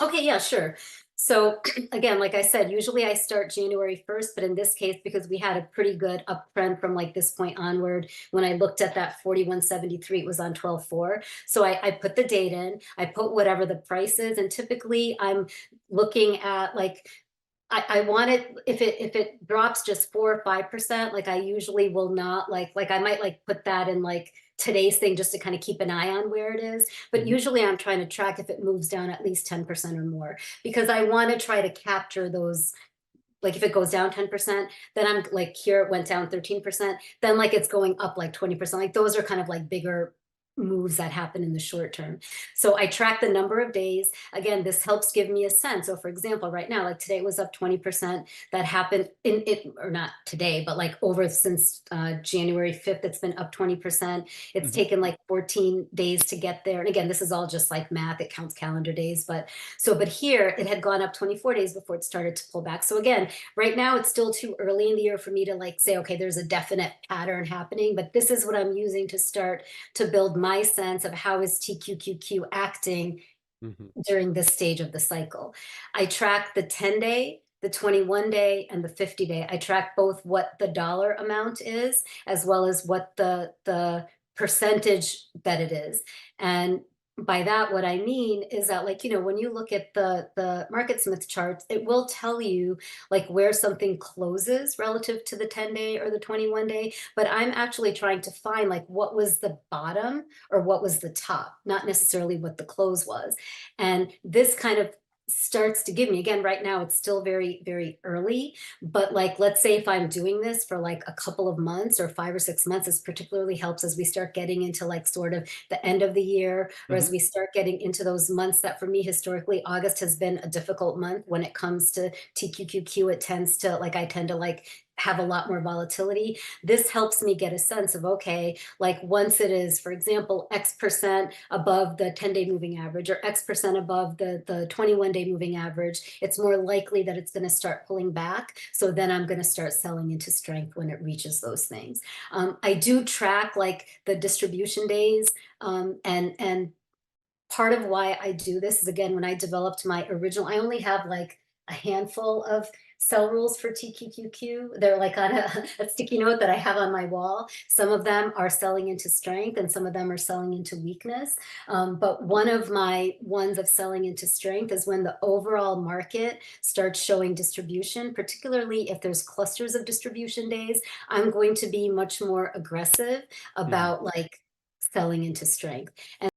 Okay, yeah, sure. So again, like I said, usually I start January 1st, but in this case, because we had a pretty good uptrend from like this point onward, when I looked at that 41.73, it was on 12.4. So I put the date in, I put whatever the price is, and typically I'm looking at like I want it if it drops just 4 or 5%, like I usually will not like I might like put that in like today's thing just to kind of keep an eye on where it is. But Mhm. usually I'm trying to track if it moves down at least 10% or more because I want to try to capture those. Like if it goes down 10%, then I'm like here it went down 13%, then like it's going up like 20%. Like those are kind of like bigger moves that happen in the short term. So I track the number of days. Again, this helps give me a sense. So for example, right now, like today was up 20%. That happened in it, or not today, but like over since January 5th, it's been up 20%. It's Mhm. taken like 14 days to get there. And again, this is all just like math, it counts calendar days. But so, but here it had gone up 24 days before it started to pull back. So again, right now it's still too early in the year for me to like say, okay, there's a definite pattern happening, but this is what I'm using to start to build my sense of how is TQQQ acting Mhm. during this stage of the cycle. I track the 10-day, the 21-day, and the 50-day. I track both what the dollar amount is as well as what the percentage that it is. And by that, what I mean is that, like, when you look at the Market Smith charts, it will tell you like where something closes relative to the 10-day or the 21-day. But I'm actually trying to find like what was the bottom or what was the top, not necessarily what the close was. And this kind of starts to give me, again, right now it's still very, very early, but like, let's say if I'm doing this for like a couple of months or 5 or 6 months, this particularly helps as we start getting into like sort of the end of the year, or as Mhm. we start getting into those months that for me, historically, August has been a difficult month when it comes to TQQQ. It tends to like, I tend to like have a lot more volatility. This helps me get a sense of, okay, like once it is, for example, X% above the 10-day moving average or X% above the 21-day moving average, it's more likely that it's going to start pulling back. So then I'm going to start selling into strength when it reaches those things. I do track like the distribution days, and part of why I do this is, again, when I developed my original, I only have like a handful of cell rules for TQQQ. They're like on a sticky note that I have on my wall. Some of them are selling into strength and some of them are selling into weakness. But one of my ones of selling into strength is when the overall market starts showing distribution, particularly if there's clusters of distribution days, I'm going to be much more aggressive Mhm. about like selling into strength.